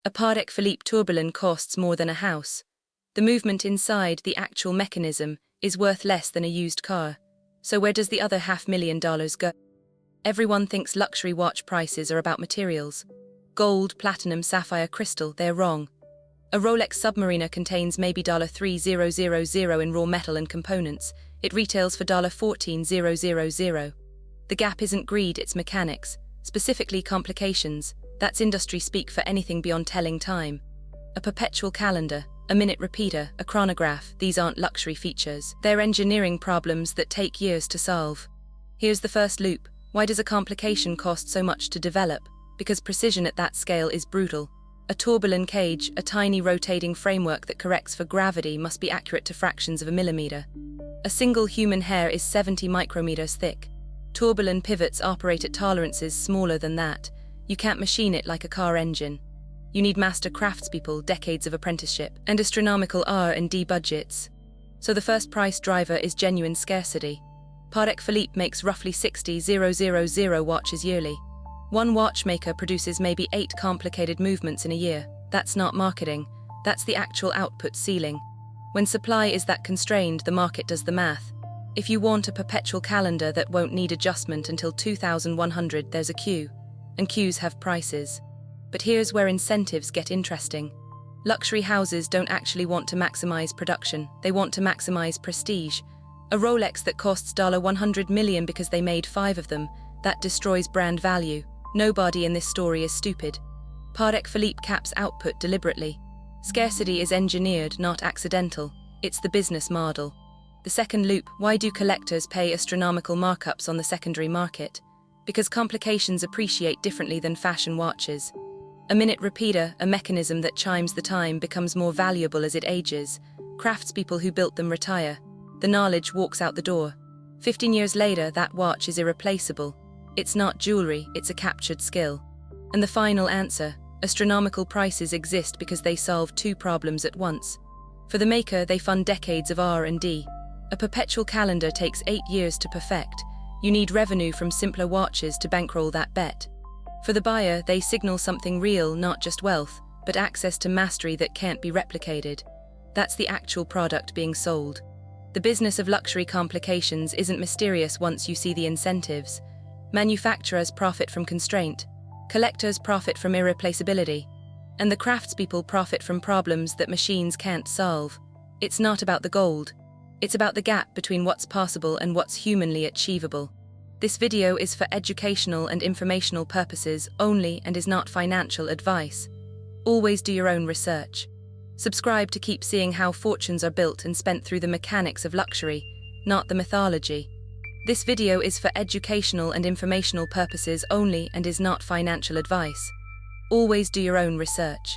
A Patek Philippe tourbillon costs more than a house. The movement inside, the actual mechanism, is worth less than a used car. So where does the other $500,000 go? Everyone thinks luxury watch prices are about materials. Gold, platinum, sapphire, crystal, they're wrong. A Rolex Submariner contains maybe $3,000 in raw metal and components. It retails for $14,000. The gap isn't greed, it's mechanics, specifically complications. That's industry speak for anything beyond telling time. A perpetual calendar, a minute repeater, a chronograph, these aren't luxury features. They're engineering problems that take years to solve. Here's the first loop. Why does a complication cost so much to develop? Because precision at that scale is brutal. A tourbillon cage, a tiny rotating framework that corrects for gravity, must be accurate to fractions of a millimeter. A single human hair is 70 micrometers thick. Tourbillon pivots operate at tolerances smaller than that. You can't machine it like a car engine. You need master craftspeople, decades of apprenticeship, and astronomical R&D budgets. So the first price driver is genuine scarcity. Patek Philippe makes roughly 60,000 watches yearly. One watchmaker produces maybe 8 complicated movements in a year. That's not marketing. That's the actual output ceiling. When supply is that constrained, the market does the math. If you want a perpetual calendar that won't need adjustment until 2100, there's a queue. And queues have prices. But here's where incentives get interesting. Luxury houses don't actually want to maximize production. They want to maximize prestige. A Rolex that costs $100 million because they made 5 of them, that destroys brand value. Nobody in this story is stupid. Patek Philippe caps output deliberately. Scarcity is engineered, not accidental. It's the business model. The second loop, why do collectors pay astronomical markups on the secondary market? Because complications appreciate differently than fashion watches. A minute repeater, a mechanism that chimes the time, becomes more valuable as it ages. Craftspeople who built them retire. The knowledge walks out the door. 15 years later, that watch is irreplaceable. It's not jewelry, it's a captured skill. And the final answer, astronomical prices exist because they solve 2 problems at once. For the maker, they fund decades of R&D. A perpetual calendar takes 8 years to perfect. You need revenue from simpler watches to bankroll that bet. For the buyer, they signal something real, not just wealth, but access to mastery that can't be replicated. That's the actual product being sold. The business of luxury complications isn't mysterious once you see the incentives. Manufacturers profit from constraint, collectors profit from irreplaceability, and the craftspeople profit from problems that machines can't solve. It's not about the gold. It's about the gap between what's possible and what's humanly achievable. This video is for educational and informational purposes only and is not financial advice. Always do your own research. Subscribe to keep seeing how fortunes are built and spent through the mechanics of luxury, not the mythology. This video is for educational and informational purposes only and is not financial advice. Always do your own research.